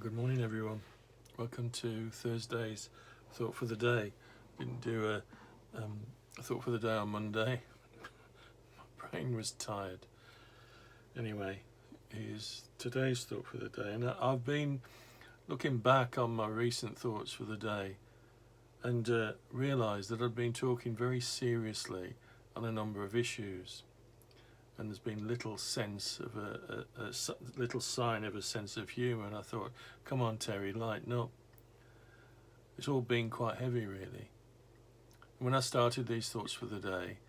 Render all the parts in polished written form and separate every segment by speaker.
Speaker 1: Good morning, everyone. Welcome to Thursday's Thought for the Day. Didn't do a Thought for the Day on Monday. My brain was tired. Anyway, here's today's Thought for the Day. And I've been looking back on my recent thoughts for the day and realised that I've been talking very seriously on a number of issues. And there's been little sense of little sign of a sense of humour, and I thought, come on Terry, lighten up. It's all been quite heavy really. When I started these thoughts for the day,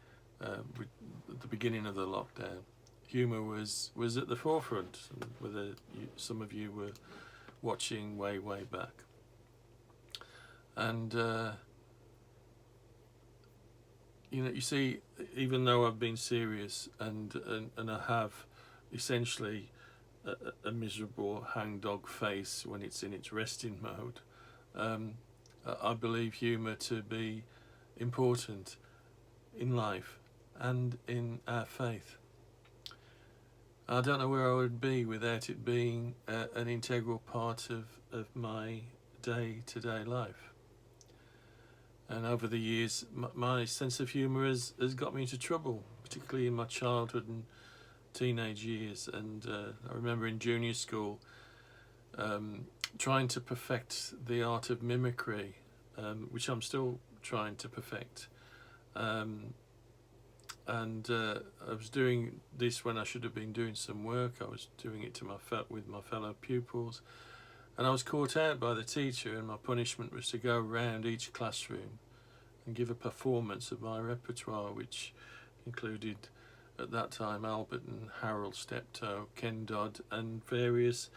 Speaker 1: at the beginning of the lockdown, humour was at the forefront, whether some of you were watching way back. And you see, even though I've been serious and I have essentially a miserable hangdog face when it's in its resting mode, I believe humour to be important in life and in our faith. I don't know where I would be without it being an integral part of my day-to-day life. And over the years, my sense of humour has got me into trouble, particularly in my childhood and teenage years. And I remember in junior school trying to perfect the art of mimicry, which I'm still trying to perfect. And I was doing this when I should have been doing some work. I was doing it with my fellow pupils. And I was caught out by the teacher, and my punishment was to go around each classroom and give a performance of my repertoire, which included, at that time, Albert and Harold Steptoe, Ken Dodd, and various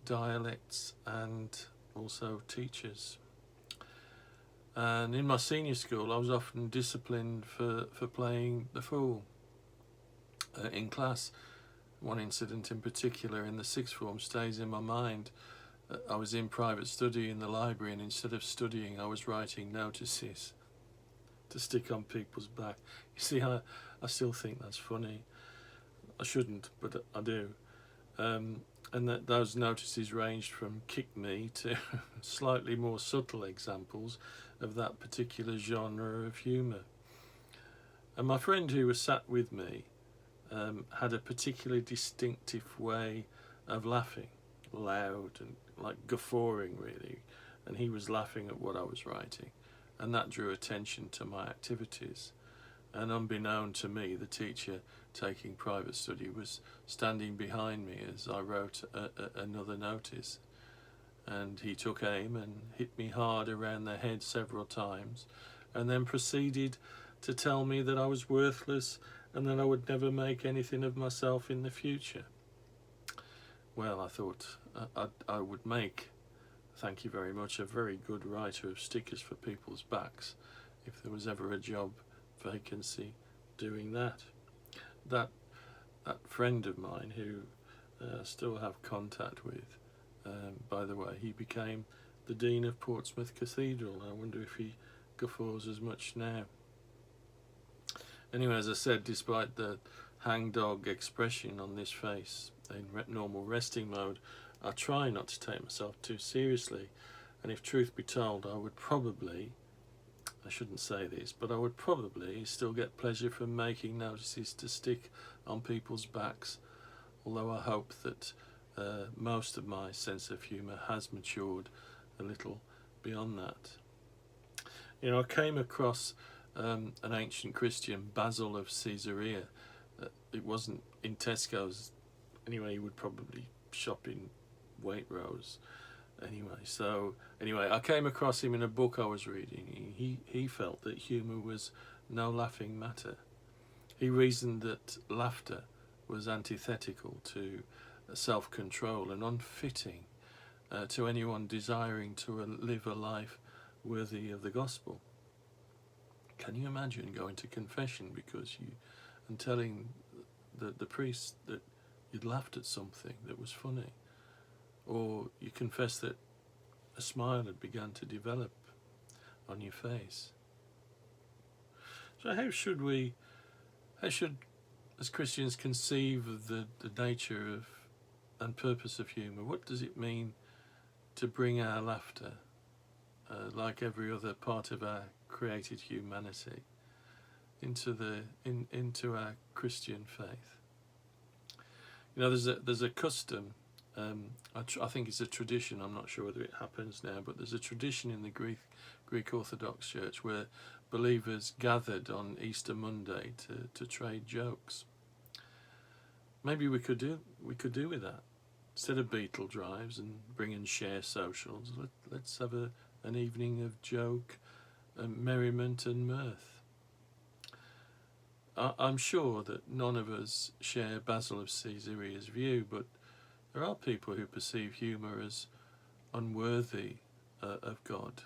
Speaker 1: dialects and also teachers. And in my senior school, I was often disciplined for playing the fool in class. One incident in particular in the sixth form stays in my mind. I was in private study in the library, and instead of studying, I was writing notices to stick on people's back. You see, I still think that's funny. I shouldn't, but I do. And those notices ranged from kick me to slightly more subtle examples of that particular genre of humour. And my friend who was sat with me had a particularly distinctive way of laughing, loud and like guffawing really, and he was laughing at what I was writing, and that drew attention to my activities. And unbeknown to me, the teacher taking private study was standing behind me as I wrote another notice, and he took aim and hit me hard around the head several times, and then proceeded to tell me that I was worthless and that I would never make anything of myself in the future. Well, I thought I would make, thank you very much, a very good writer of stickers for people's backs if there was ever a job vacancy doing that. That friend of mine who I still have contact with, by the way, he became the Dean of Portsmouth Cathedral. I wonder if he guffaws as much now. Anyway, as I said, despite the hangdog expression on this face in normal resting mode, I try not to take myself too seriously, and if truth be told, I shouldn't say this, but I would probably still get pleasure from making notices to stick on people's backs, although I hope that most of my sense of humour has matured a little beyond that. I came across an ancient Christian, Basil of Caesarea. It wasn't in Tesco's. Anyway, he would probably shop in Waitrose. Anyway, I came across him in a book I was reading. He felt that humour was no laughing matter. He reasoned that laughter was antithetical to self-control and unfitting to anyone desiring to live a life worthy of the gospel. Can you imagine going to confession and telling the priest that you'd laughed at something that was funny, or you confess that a smile had begun to develop on your face? So how should as Christians conceive of the nature of and purpose of humour? What does it mean to bring our laughter, like every other part of our created humanity, into our Christian faith. You know, there's a custom. I think it's a tradition. I'm not sure whether it happens now, but there's a tradition in the Greek Orthodox Church where believers gathered on Easter Monday to trade jokes. Maybe we could do with that. Instead of beetle drives and bring and share socials, let's have an evening of joke, and merriment and mirth. I'm sure that none of us share Basil of Caesarea's view, but there are people who perceive humour as unworthy of God,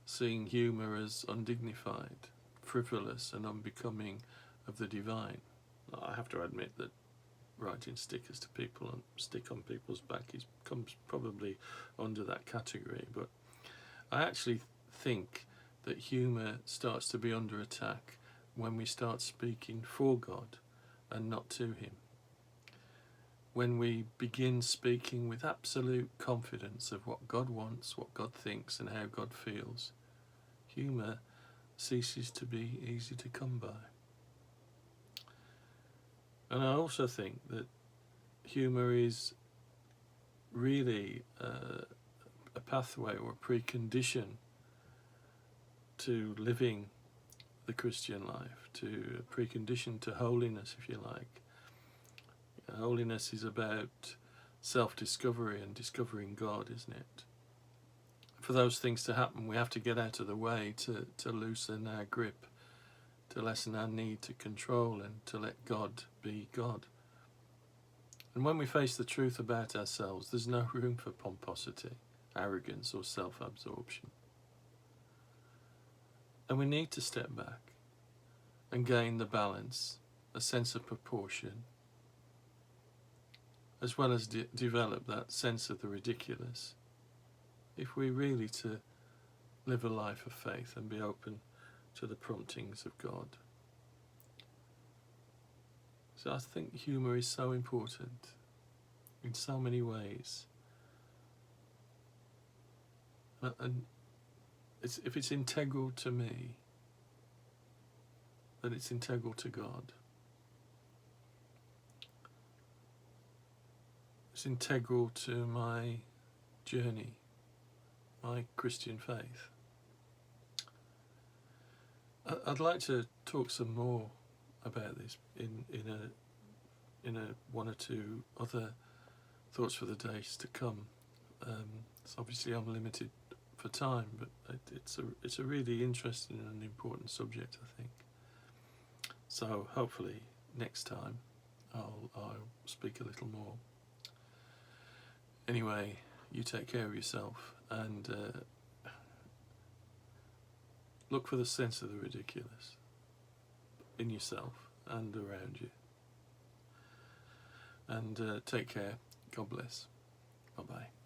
Speaker 1: seeing humour as undignified, frivolous and unbecoming of the divine. I have to admit that writing stickers to people and stick on people's back comes probably under that category, but I actually think that humour starts to be under attack when we start speaking for God and not to him. When we begin speaking with absolute confidence of what God wants, what God thinks and how God feels, humour ceases to be easy to come by. And I also think that humour is really a pathway or a precondition to living the Christian life, to a precondition to holiness, if you like. Holiness is about self-discovery and discovering God, isn't it? For those things to happen, we have to get out of the way to loosen our grip, to lessen our need to control and to let God be God. And when we face the truth about ourselves, there's no room for pomposity, arrogance or self-absorption. And we need to step back and gain the balance, a sense of proportion, as well as develop that sense of the ridiculous, if we're really to live a life of faith and be open to the promptings of God. So I think humour is so important in so many ways. And if it's integral to me, then it's integral to God. It's integral to my journey, my Christian faith. I'd like to talk some more about this in a one or two other thoughts for the days to come. So obviously I'm limited for time, but it's a really interesting and important subject, I think. So hopefully next time I'll speak a little more. Anyway, you take care of yourself and look for the sense of the ridiculous in yourself and around you. And take care. God bless. Bye-bye.